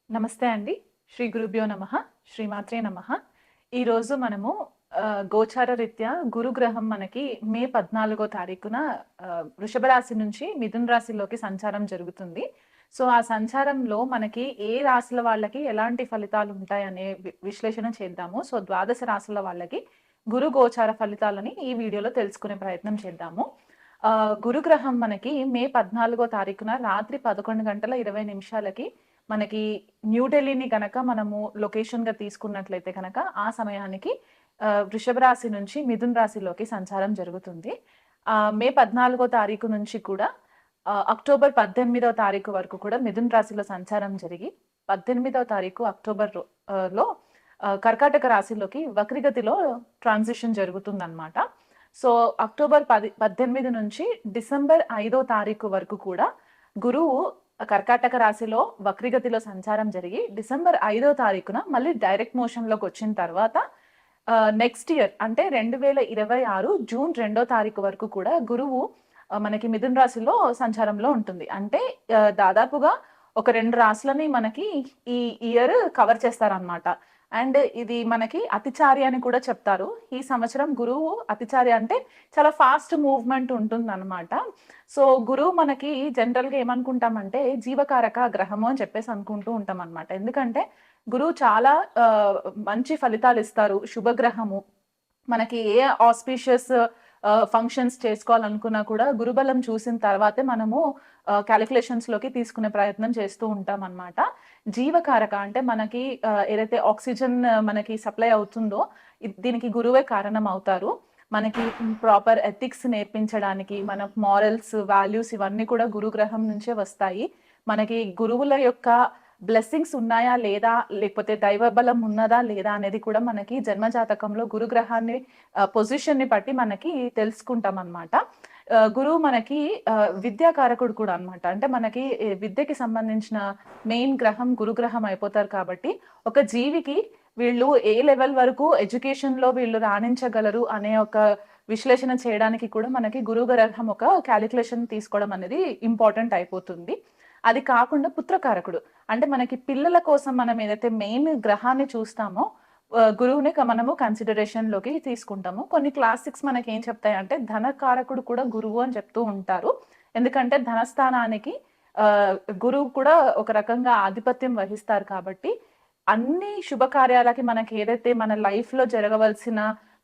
నమస్తే అండి. శ్రీ గురుభ్యో నమః. శ్రీమాత్రే నమః. ఈరోజు మనము గోచార రీత్యా గురుగ్రహం మనకి మే 14 తారీఖున వృషభ రాశి నుంచి మిథున రాశిలోకి సంచారం జరుగుతుంది. సో, ఆ సంచారంలో మనకి ఏ రాశుల వాళ్ళకి ఎలాంటి ఫలితాలుంటాయనే విశ్లేషణ చేద్దాము. సో, ద్వాదశ రాశుల వాళ్ళకి గురు గోచార ఫలితాలని ఈ వీడియోలో తెలుసుకునే ప్రయత్నం చేద్దాము. గురుగ్రహం మనకి మే 14 తారీఖున రాత్రి 11:20 మనకి న్యూఢిల్లీని గనక మనము లొకేషన్‌గా తీసుకున్నట్లయితే గనక ఆ సమయానికి వృషభ రాశి నుంచి మిథున రాశిలోకి సంచారం జరుగుతుంది. మే 14 తారీఖు నుంచి కూడా అక్టోబర్ 18 తారీఖు వరకు కూడా మిథున రాశిలో సంచారం జరిగి 18 తారీఖు అక్టోబర్ లో కర్కాటక రాశిలోకి వక్రగతిలో ట్రాన్సిషన్ జరుగుతుందన్నమాట. సో, అక్టోబర్ 18 నుంచి డిసెంబర్ 5 తారీఖు వరకు కూడా గురువు కర్కాటక రాశిలో వక్రగతిలో సంచారం జరిగి డిసెంబర్ 5 తారీఖున మళ్ళీ డైరెక్ట్ మోషన్‌లోకి వచ్చిన తర్వాత నెక్స్ట్ ఇయర్ అంటే 2026 జూన్ 2 తారీఖు వరకు కూడా గురువు మనకి మిథున రాశిలో సంచారంలో ఉంటుంది. అంటే దాదాపుగా ఒక 2 రాశులని మనకి ఈ ఇయర్ కవర్ చేస్తారనమాట. అండ్ ఇది మనకి అతిచారి అని కూడా చెప్తారు. ఈ సంవత్సరం గురువు అతిచారి అంటే చాలా ఫాస్ట్ మూవ్‌మెంట్ ఉంటుందన్నమాట. సో, గురువు మనకి జనరల్‌గా ఏమనుకుంటామంటే జీవకారక గ్రహము అని చెప్పేసి అనుకుంటూ ఉంటామన్నమాట. ఎందుకంటే గురువు చాలా మంచి ఫలితాలు ఇస్తారు. శుభగ్రహము. మనకి ఏ ఆస్పీషియస్ ఫంక్షన్స్ చేసుకోవాలనుకున్నా కూడా గురుబలం చూసిన తర్వాతే మనము క్యాలిక్యులేషన్స్‌లోకి తీసుకునే ప్రయత్నం చేస్తూ ఉంటామన్నమాట. జీవకారక అంటే మనకి ఏదైతే ఆక్సిజన్ మనకి సప్లై అవుతుందో దీనికి గురువే కారణం అవుతారు. మనకి ప్రాపర్ ఎథిక్స్ నేర్పించడానికి మన మారల్స్, వాల్యూస్ ఇవన్నీ కూడా గురుగ్రహం నుంచే వస్తాయి. మనకి గురువుల యొక్క బ్లెస్సింగ్స్ ఉన్నాయా లేదా, లేకపోతే దైవ బలం ఉన్నదా లేదా అనేది కూడా మనకి జన్మజాతకంలో గురుగ్రహాన్ని పొజిషన్‌ని బట్టి మనకి తెలుసుకుంటామన్నమాట. గురువు మనకి విద్యాకారకుడు కూడా అన్నమాట. అంటే మనకి విద్యకి సంబంధించిన మెయిన్ గ్రహం గురుగ్రహం అయిపోతారు కాబట్టి ఒక జీవికి వీళ్ళు ఏ లెవెల్ వరకు ఎడ్యుకేషన్‌లో వీళ్ళు రాణించగలరు అనే ఒక విశ్లేషణ చేయడానికి కూడా మనకి గురువు గ్రహం ఒక క్యాలిక్యులేషన్ తీసుకోవడం అనేది ఇంపార్టెంట్ అయిపోతుంది. అది కాకుండా పుత్రకారకుడు. అంటే మనకి పిల్లల కోసం మనం ఏదైతే మెయిన్ గ్రహాన్ని చూస్తామో గురువుని మనము కన్సిడరేషన్‌లోకి తీసుకుంటాము. కొన్ని క్లాసిక్స్ మనకేం చెప్తాయంటే ధనకారకుడు కూడా గురువు అని చెప్తూ ఉంటారు. ఎందుకంటే ధనస్థానానికి గురువు కూడా ఒక రకంగా ఆధిపత్యం వహిస్తారు కాబట్టి అన్ని శుభకార్యాలకి మనకి ఏదైతే మన లైఫ్‌లో జరగవలసిన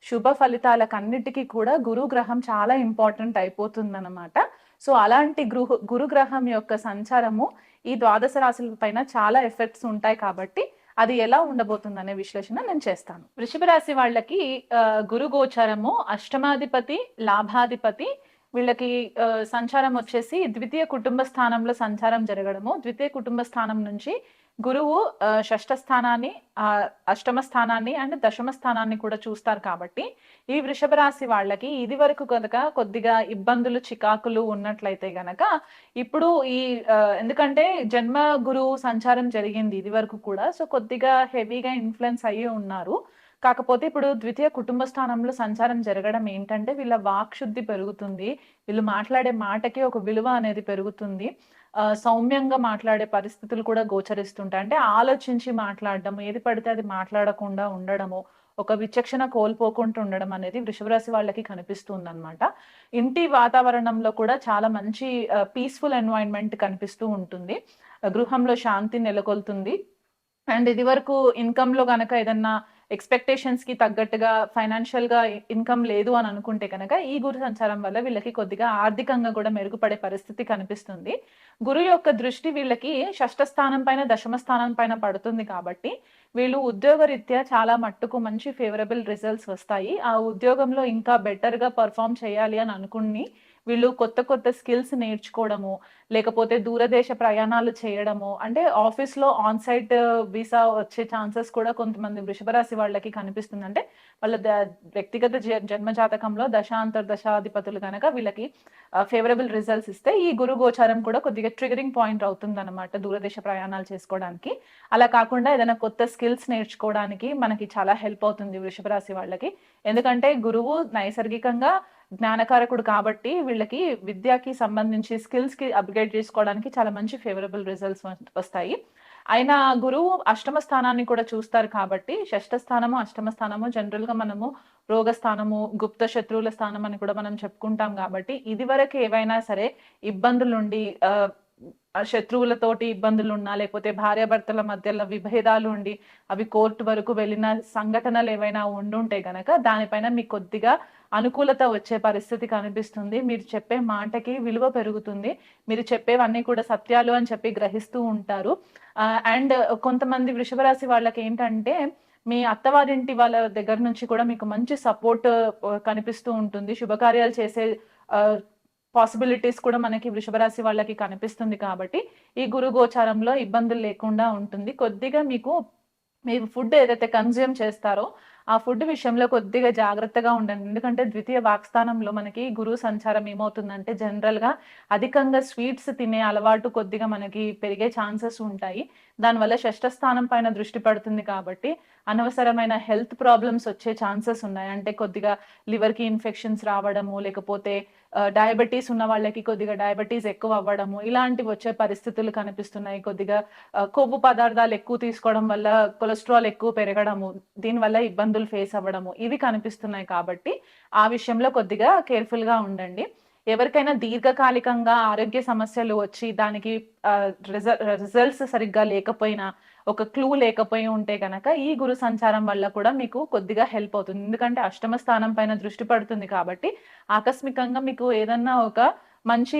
శుభ ఫలితాలకన్నిటికి కూడా గురుగ్రహం చాలా ఇంపార్టెంట్ అయిపోతుందన్నమాట. సో, అలాంటి గురుగ్రహం యొక్క సంచారము ఈ ద్వాదశ రాశుల పైన చాలా ఎఫెక్ట్స్ ఉంటాయి కాబట్టి అది ఎలా ఉండబోతుందనే విశ్లేషణ నేను చేస్తాను. వృషభ రాశి వాళ్ళకి గురు గోచారము అష్టమాధిపతి, లాభాధిపతి వీళ్ళకి సంచారం వచ్చేసి ద్వితీయ కుటుంబ స్థానంలో సంచారం జరగడము. ద్వితీయ కుటుంబ స్థానం నుంచి గురువు షష్ఠ స్థానాన్ని, అష్టమ స్థానాన్ని అండ్ దశమ స్థానాన్ని కూడా చూస్తారు కాబట్టి ఈ వృషభ రాశి వాళ్ళకి ఇది వరకు కనుక కొద్దిగా ఇబ్బందులు, చికాకులు ఉన్నట్లయితే గనక ఇప్పుడు ఈ ఎందుకంటే జన్మ గురువు సంచారం జరిగింది ఇది వరకు కూడా. సో, కొద్దిగా హెవీగా ఇన్‌ఫ్లూయెన్స్ అయ్యి ఉన్నారు. కాకపోతే ఇప్పుడు ద్వితీయ కుటుంబ స్థానంలో సంచారం జరగడం ఏంటంటే వీళ్ళ వాక్ శుద్ధి పెరుగుతుంది. వీళ్ళు మాట్లాడే మాటకి ఒక విలువ అనేది పెరుగుతుంది. సౌమ్యంగా మాట్లాడే పరిస్థితులు కూడా గోచరిస్తుంటాయి. అంటే ఆలోచించి మాట్లాడడం, ఏది పడితే అది మాట్లాడకుండా ఉండడము, ఒక విచక్షణ కోల్పోకుండా ఉండడం అనేది వృషభ రాశి వాళ్ళకి కనిపిస్తుందన్నమాట. ఇంటి వాతావరణంలో కూడా చాలా మంచి పీస్‌ఫుల్ ఎన్వైర్న్‌మెంట్ కనిపిస్తూ ఉంటుంది. గృహంలో శాంతి నెలకొల్తుంది. అండ్ ఇది వరకు ఇన్‌కమ్‌లో గనక ఏదన్నా ఎక్స్‌పెక్టేషన్స్‌కి తగ్గట్టుగా ఫైనాన్షియల్‌గా ఇన్‌కమ్ లేదు అని అనుకుంటే కనుక ఈ గురు సంచారం వల్ల వీళ్ళకి కొద్దిగా ఆర్థికంగా కూడా మెరుగుపడే పరిస్థితి కనిపిస్తుంది. గురు యొక్క దృష్టి వీళ్ళకి షష్ఠ స్థానం పైన, దశమ స్థానం పైన పడుతుంది కాబట్టి వీళ్ళు ఉద్యోగరీత్యా చాలా మట్టుకు మంచి ఫేవరబుల్ రిజల్ట్స్ వస్తాయి. ఆ ఉద్యోగంలో ఇంకా బెటర్‌గా పెర్ఫార్మ్ చేయాలి అని అనుకుని వీళ్ళు కొత్త కొత్త స్కిల్స్ నేర్చుకోవడము, లేకపోతే దూరదేశ ప్రయాణాలు చేయడము, అంటే ఆఫీస్‌లో ఆన్ సైట్ వీసా వచ్చే ఛాన్సెస్ కూడా కొంతమంది వృషభ రాశి వాళ్ళకి కనిపిస్తుంది. అంటే వాళ్ళ వ్యక్తిగత జన్మ జాతకంలో దశాధిపతులు గనక వీళ్ళకి ఫేవరబుల్ రిజల్ట్స్ ఇస్తే ఈ గురు గోచారం కూడా కొద్దిగా ట్రిగరింగ్ పాయింట్ అవుతుందన్నమాట దూరదేశ ప్రయాణాలు చేసుకోవడానికి. అలా కాకుండా ఏదైనా కొత్త స్కిల్స్ నేర్చుకోవడానికి మనకి చాలా హెల్ప్ అవుతుంది వృషభ రాశి వాళ్ళకి. ఎందుకంటే గురువు నైసర్గికంగా జ్ఞానకారకుడు కాబట్టి వీళ్ళకి విద్యకి సంబంధించి స్కిల్స్‌కి అప్‌గ్రేడ్ చేసుకోవడానికి చాలా మంచి ఫేవరబుల్ రిజల్ట్స్ వస్తాయి. ఆయన గురువు అష్టమ స్థానాన్ని కూడా చూస్తారు కాబట్టి, షష్ఠ స్థానము, అష్టమ స్థానము జనరల్‌గా మనము రోగ స్థానము, గుప్త శత్రువుల స్థానం అని కూడా మనం చెప్పుకుంటాం కాబట్టి, ఇదివరకు ఏవైనా సరే ఇబ్బందులుండి శత్రువులతోటి ఇబ్బందులున్నా, లేకపోతే భార్యాభర్తల మధ్యలో విభేదాలు ఉండి, అవి కోర్టు వరకు వెళ్ళిన సంఘటనలేవైనా ఉండుంటే గనక, దానిపైన మీకు కొద్దిగా అనుకూలత వచ్చే పరిస్థితి కనిపిస్తుంది. మీరు చెప్పే మాటకి విలువ పెరుగుతుంది. మీరు చెప్పేవన్నీ కూడా సత్యాలు అని చెప్పి గ్రహిస్తూ ఉంటారు. అండ్ కొంతమంది వృషభ రాశి వాళ్ళకేంటంటే, మీ అత్తవారింటి వాళ్ళ దగ్గర నుంచి కూడా మీకు మంచి సపోర్ట్ కనిపిస్తూ ఉంటుంది. శుభకార్యాలు చేసే ఆహ్, పాసిబిలిటీస్ కూడా మనకి వృషభ రాశి వాళ్ళకి కనిపిస్తుంది కాబట్టి, ఈ గురు గోచారంలో ఇబ్బందులు లేకుండా ఉంటుంది. కొద్దిగా మీకు మీరు ఫుడ్ ఏదైతే కన్జ్యూమ్ చేస్తారో, ఆ ఫుడ్ విషయంలో కొద్దిగా జాగ్రత్తగా ఉండండి. ఎందుకంటే ద్వితీయ వాక్స్థానంలో మనకి గురువు సంచారం ఏమవుతుందంటే జనరల్‌గా అధికంగా స్వీట్స్ తినే అలవాటు కొద్దిగా మనకి పెరిగే ఛాన్సెస్ ఉంటాయి. దానివల్ల షష్ఠ స్థానం పైన దృష్టి పడుతుంది కాబట్టి, అనవసరమైన హెల్త్ ప్రాబ్లమ్స్ వచ్చే ఛాన్సెస్ ఉన్నాయి. అంటే కొద్దిగా లివర్‌కి ఇన్ఫెక్షన్స్ రావడము, లేకపోతే డయాబెటీస్ ఉన్న వాళ్ళకి కొద్దిగా డయాబెటీస్ ఎక్కువ అవ్వడము, ఇలాంటివి వచ్చే పరిస్థితులు కనిపిస్తున్నాయి. కొద్దిగా కొవ్వు పదార్థాలు ఎక్కువ తీసుకోవడం వల్ల కొలెస్ట్రాల్ ఎక్కువ పెరగడము, దీనివల్ల ఇబ్బందులు ఫేస్ అవ్వడము, ఇవి కనిపిస్తున్నాయి కాబట్టి, ఆ విషయంలో కొద్దిగా కేర్‌ఫుల్‌గా ఉండండి. ఎవరికైనా దీర్ఘకాలికంగా ఆరోగ్య సమస్యలు వచ్చి దానికి రిజల్ట్స్ సరిగ్గా లేకపోయినా, ఒక క్లూ లేకపోయి ఉంటే గనక ఈ గురు సంచారం వల్ల కూడా మీకు కొద్దిగా హెల్ప్ అవుతుంది. ఎందుకంటే అష్టమ స్థానం పైన దృష్టి పడుతుంది కాబట్టి, ఆకస్మికంగా మీకు ఏదన్నా ఒక మంచి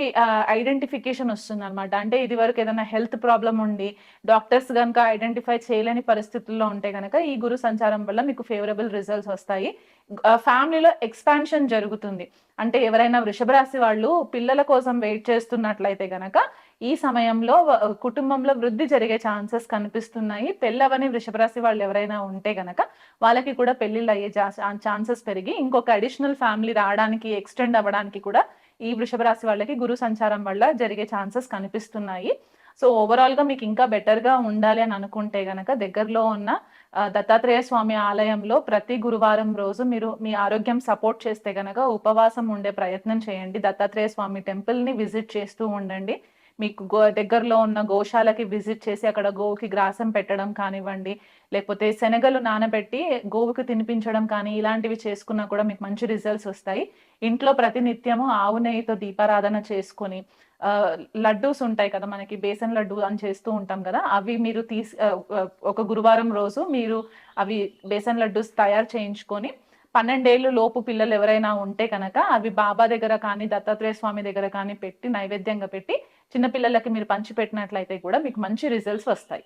ఐడెంటిఫికేషన్ ఒస్తుందనమాట. అంటే ఇదివరకు ఏదైనా హెల్త్ ప్రాబ్లమ్ ఉండి, డాక్టర్స్ గనక ఐడెంటిఫై చేయలేని పరిస్థితుల్లో ఉంటే గనక, ఈ గురు సంచారం వల్ల మీకు ఫేవరబుల్ రిజల్ట్స్ ఒస్తాయి. ఫ్యామిలీలో ఎక్స్‌పాన్షన్ జరుగుతుంది. అంటే ఎవరైనా వృషభ రాశి వాళ్ళు పిల్లల కోసం వెయిట్ చేస్తున్నట్లయితే గనక, ఈ సమయంలో కుటుంబంలో వృద్ధి జరిగే ఛాన్సెస్ కనిపిస్తున్నాయి. పెళ్లవ్వని వృషభ రాశి వాళ్ళు ఎవరైనా ఉంటే గనక, వాళ్ళకి కూడా పెళ్లిళ్లయ్యే ఛాన్సెస్ పెరిగి, ఇంకొక అడిషనల్ ఫ్యామిలీ రావడానికి, ఎక్స్‌టెండ్ అవ్వడానికి కూడా ఈ వృషభ రాశి వాళ్ళకి గురు సంచారం వల్ల జరిగే ఛాన్సెస్ కనిపిస్తున్నాయి. సో, ఓవరాల్‌గా మీకు ఇంకా బెటర్‌గా ఉండాలి అని అనుకుంటే గనక దగ్గరలో ఉన్న దత్తాత్రేయ స్వామి ఆలయంలో ప్రతి గురువారం రోజు మీరు మీ ఆరోగ్యం సపోర్ట్ చేస్తే గనక ఉపవాసం ఉండే ప్రయత్నం చేయండి. దత్తాత్రేయ స్వామి టెంపుల్‌ని విజిట్ చేస్తూ ఉండండి. మీకు దగ్గరలో ఉన్న గోశాలకి విజిట్ చేసి అక్కడ గోవుకి గ్రాసం పెట్టడం కానివ్వండి, లేకపోతే శనగలు నానబెట్టి గోవుకి తినిపించడం కానీ, ఇలాంటివి చేసుకున్నా కూడా మీకు మంచి రిజల్ట్స్ ఒస్తాయి. ఇంట్లో ప్రతినిత్యము ఆవు నెయ్యితో దీపారాధన చేసుకొని, ఆహ్, లడ్డూస్ ఉంటాయి కదా! మనకి బేసన్ లడ్డు అని చేస్తూ ఉంటాం గదా! అవి మీరు ఒక గురువారం రోజు మీరు అవి బేసన్ లడ్డూస్ తయారు చేయించుకొని, 12 ఏళ్ళు లోపు పిల్లలు ఎవరైనా ఉంటే గనక అవి బాబా దగ్గర కానీ, దత్తాత్రేయ స్వామి దగ్గర కానీ పెట్టి నైవేద్యంగా పెట్టి చిన్న పిల్లలకి మీరు పంచిపెట్టినట్లయితే కూడా మీకు మంచి రిజల్ట్స్ వస్తాయి.